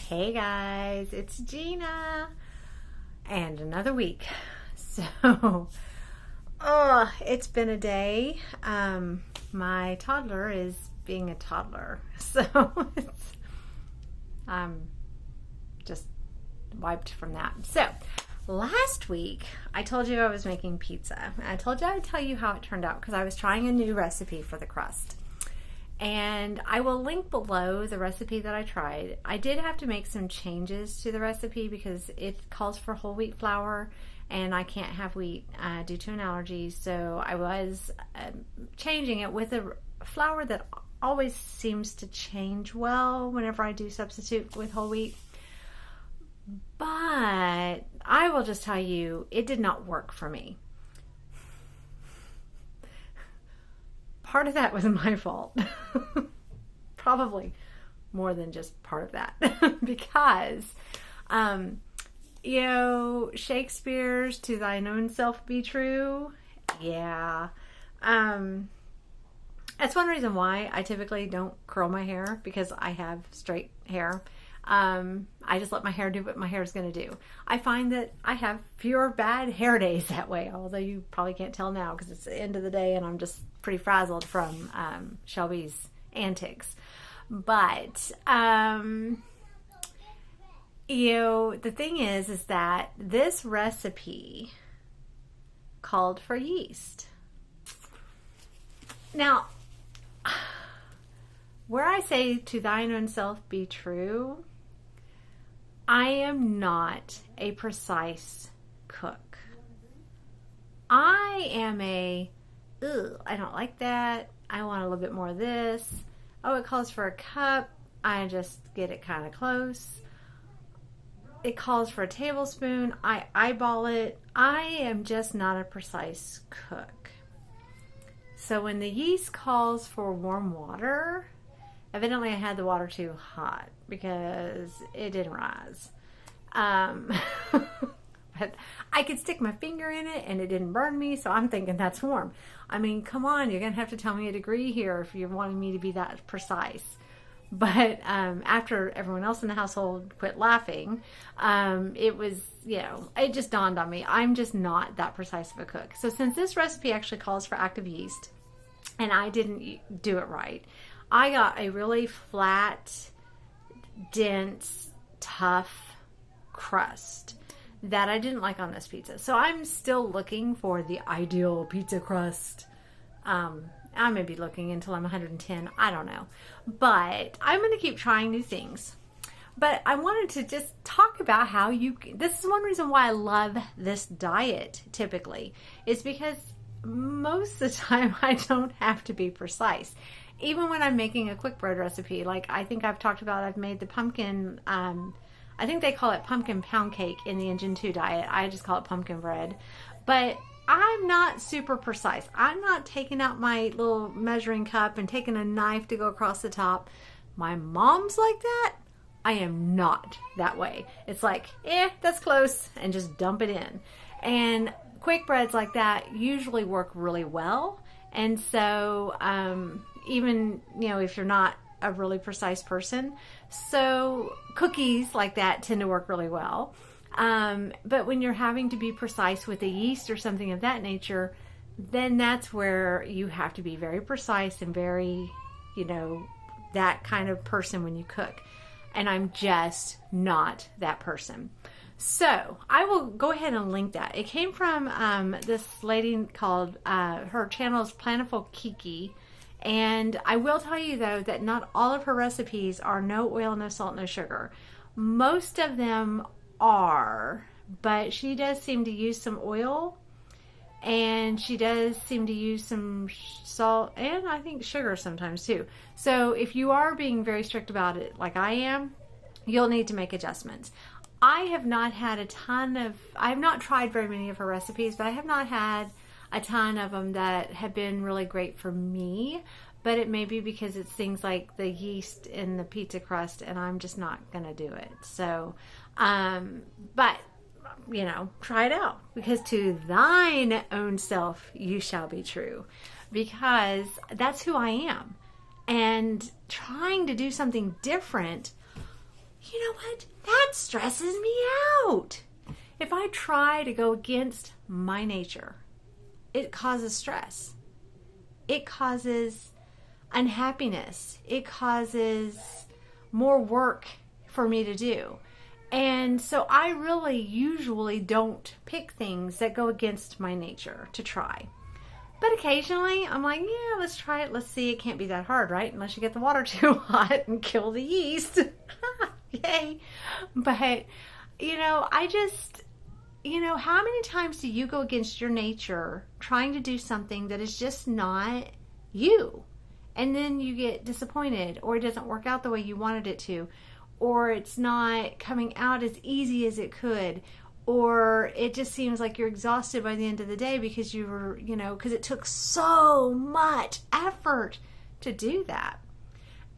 Hey guys, it's Gina, and another week. So, it's been a day. My toddler is being a toddler, so I'm just wiped from that. So, last week I told you I was making pizza. I told you I'd tell you how it turned out because I was trying a new recipe for the crust. And I will link below the recipe that I tried. I did have to make some changes to the recipe because it calls for whole wheat flour and I can't have wheat due to an allergy. So I was changing it with a flour that always seems to change well whenever I do substitute with whole wheat. But I will just tell you, it did not work for me. Part of that was my fault. Probably more than just part of that. Because, Shakespeare's "To thine own self be true." Yeah. That's one reason why I typically don't curl my hair, because I have straight hair. I just let my hair do what my hair is going to do. I find that I have fewer bad hair days that way, although you probably can't tell now because it's the end of the day and I'm just pretty frazzled from Shelby's antics. But, the thing is that this recipe called for yeast. Now, where I say "to thine own self be true," I am not a precise cook. I am I don't like that. I want a little bit more of this. Oh, it calls for a cup. I just get it kind of close. It calls for a tablespoon. I eyeball it. I am just not a precise cook. So when the yeast calls for warm water, evidently I had the water too hot because it didn't rise. But I could stick my finger in it and it didn't burn me, so I'm thinking that's warm. I mean, come on, you're going to have to tell me a degree here if you're wanting me to be that precise. But after everyone else in the household quit laughing, it was, it just dawned on me. I'm just not that precise of a cook. So since this recipe actually calls for active yeast, and I didn't do it right, I got a really flat, dense, tough crust that I didn't like on this pizza. So I'm still looking for the ideal pizza crust. I may be looking until I'm 110. I don't know. But I'm going to keep trying new things. But I wanted to just talk about how this is one reason why I love this diet typically, is because most of the time I don't have to be precise. Even when I'm making a quick bread recipe, like I think I've talked about, I've made the pumpkin, I think they call it pumpkin pound cake in the Engine 2 diet. I just call it pumpkin bread. But I'm not super precise. I'm not taking out my little measuring cup and taking a knife to go across the top. My mom's like that. I am not that way. It's like, that's close, and just dump it in. And quick breads like that usually work really well. And so, even, if you're not a really precise person, so cookies like that tend to work really well. But when you're having to be precise with the yeast or something of that nature, then that's where you have to be very precise and very, that kind of person when you cook. And I'm just not that person. So I will go ahead and link that. It came from this lady called, her channel is Plentiful Kiki. And I will tell you, though, that not all of her recipes are no oil, no salt, no sugar. Most of them are, but she does seem to use some oil, and she does seem to use some salt, and I think sugar sometimes, too. So if you are being very strict about it, like I am, you'll need to make adjustments. I have not tried very many of her recipes, but I have not had a ton of them that have been really great for me, but it may be because it's things like the yeast in the pizza crust and I'm just not going to do it. So, but, try it out, because to thine own self you shall be true, because that's who I am. And trying to do something different you know what? That stresses me out. If I try to go against my nature, it causes stress. It causes unhappiness. It causes more work for me to do. And so I really usually don't pick things that go against my nature to try. But occasionally I'm like, yeah, let's try it. Let's see. It can't be that hard, right? Unless you get the water too hot and kill the yeast. Yay. But, I just, how many times do you go against your nature trying to do something that is just not you? And then you get disappointed, or it doesn't work out the way you wanted it to, or it's not coming out as easy as it could, or it just seems like you're exhausted by the end of the day because because it took so much effort to do that.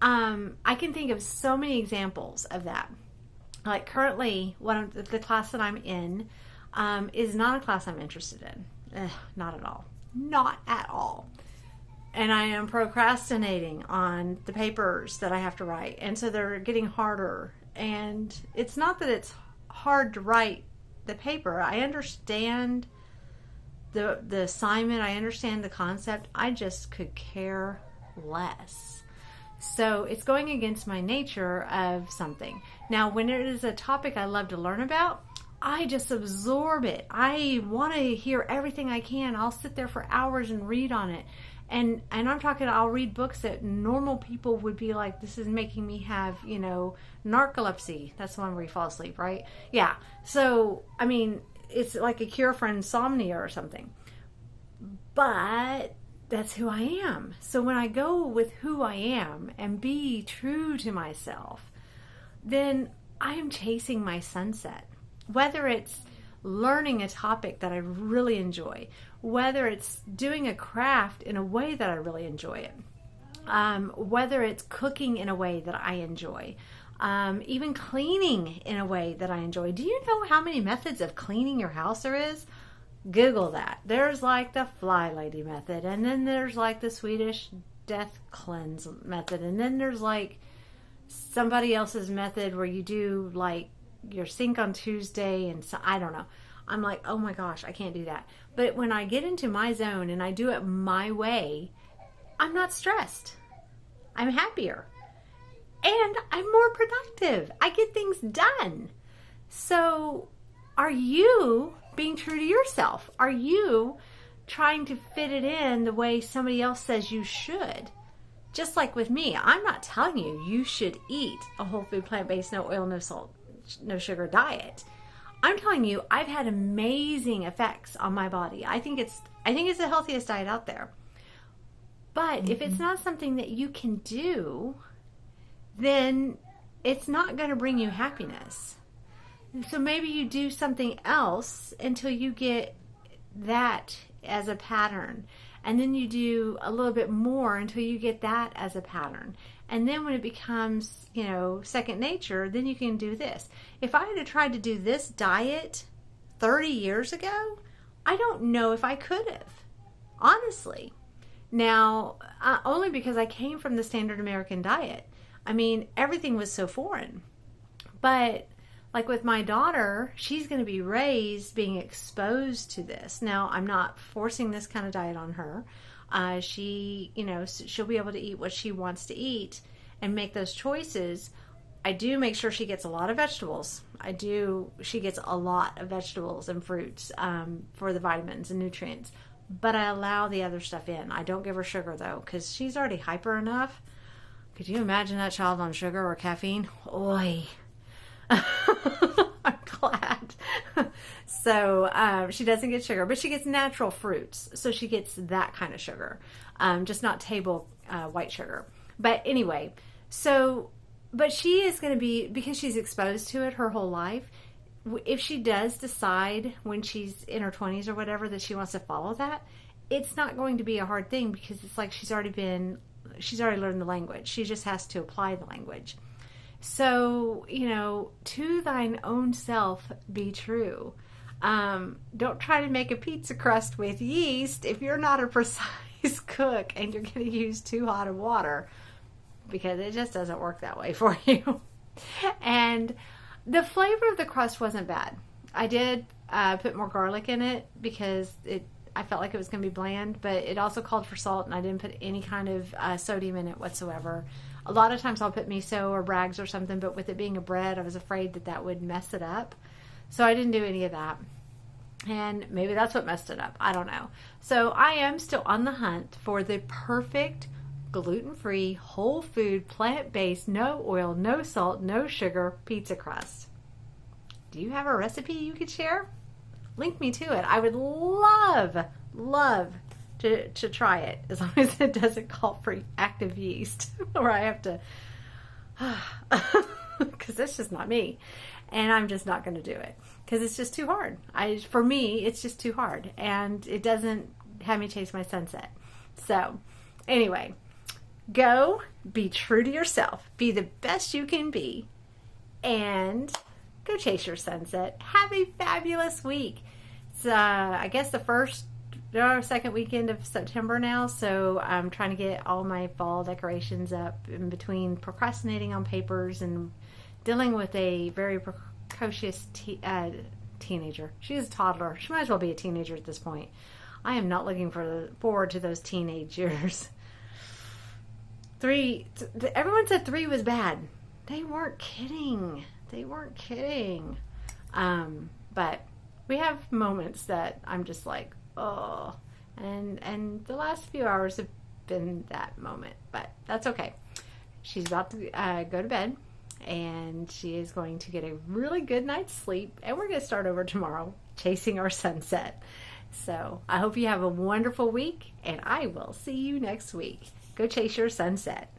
I can think of so many examples of that. Like currently, the class that I'm in is not a class I'm interested in. Not at all. Not at all. And I am procrastinating on the papers that I have to write. And so they're getting harder. And it's not that it's hard to write the paper. I understand the assignment. I understand the concept. I just could care less. So it's going against my nature of something. Now, when it is a topic I love to learn about, I just absorb it. I want to hear everything I can. I'll sit there for hours and read on it. And I'm talking, I'll read books that normal people would be like, this is making me have, narcolepsy. That's the one where you fall asleep, right? Yeah. So, it's like a cure for insomnia or something. But that's who I am. So when I go with who I am and be true to myself, then I am chasing my sunset. Whether it's learning a topic that I really enjoy, whether it's doing a craft in a way that I really enjoy it, whether it's cooking in a way that I enjoy, even cleaning in a way that I enjoy. Do you know how many methods of cleaning your house there is? Google that. There's like the Fly Lady method, and then there's like the Swedish Death Cleanse method, and then there's like somebody else's method where you do like your sink on Tuesday, and so I don't know. I'm like, oh my gosh, I can't do that. But when I get into my zone and I do it my way, I'm not stressed. I'm happier. And I'm more productive. I get things done. So are you being true to yourself? Are you trying to fit it in the way somebody else says you should? Just like with me, I'm not telling you should eat a whole food, plant-based, no oil, no salt, no sugar diet. I'm telling you, I've had amazing effects on my body. I think it's the healthiest diet out there. But if it's not something that you can do, then it's not going to bring you happiness. So maybe you do something else until you get that as a pattern. And then you do a little bit more until you get that as a pattern. And then when it becomes, second nature, then you can do this. If I had tried to do this diet 30 years ago, I don't know if I could have, honestly. Now, only because I came from the standard American diet. Everything was so foreign. But like with my daughter, she's going to be raised being exposed to this. Now, I'm not forcing this kind of diet on her. She'll be able to eat what she wants to eat and make those choices. I do make sure she gets a lot of vegetables. She gets a lot of vegetables and fruits for the vitamins and nutrients. But I allow the other stuff in. I don't give her sugar, though, because she's already hyper enough. Could you imagine that child on sugar or caffeine? Oy. I'm glad. So she doesn't get sugar, but she gets natural fruits. So she gets that kind of sugar, just not table white sugar. But anyway, but she is going to be, because she's exposed to it her whole life, if she does decide when she's in her 20s or whatever that she wants to follow that, it's not going to be a hard thing, because it's like she's already learned the language. She just has to apply the language. So, to thine own self be true. Don't try to make a pizza crust with yeast if you're not a precise cook and you're going to use too hot of water, because it just doesn't work that way for you. And the flavor of the crust wasn't bad. I did put more garlic in it because I felt like it was going to be bland, but it also called for salt, and I didn't put any kind of sodium in it whatsoever. A lot of times I'll put miso or Bragg's or something, but with it being a bread, I was afraid that would mess it up. So I didn't do any of that. And maybe that's what messed it up. I don't know. So I am still on the hunt for the perfect gluten-free, whole food, plant-based, no oil, no salt, no sugar pizza crust. Do you have a recipe you could share? Link me to it. I would love to try it, as long as it doesn't call for active yeast or I have to, because that's just not me, and I'm just not going to do it because it's just too hard. For me, it's just too hard, and it doesn't have me chase my sunset. So anyway, go be true to yourself, be the best you can be, and go chase your sunset. Have a fabulous week. It's I guess the second weekend of September now, so I'm trying to get all my fall decorations up in between procrastinating on papers and dealing with a very precocious teenager. She's a toddler. She might as well be a teenager at this point. I am not looking forward to those teenage years. Everyone said 3 was bad. They weren't kidding. But we have moments that I'm just like, oh, and the last few hours have been that moment, but that's okay. She's about to go to bed, and she is going to get a really good night's sleep, and we're going to start over tomorrow chasing our sunset. So I hope you have a wonderful week, and I will see you next week. Go chase your sunset.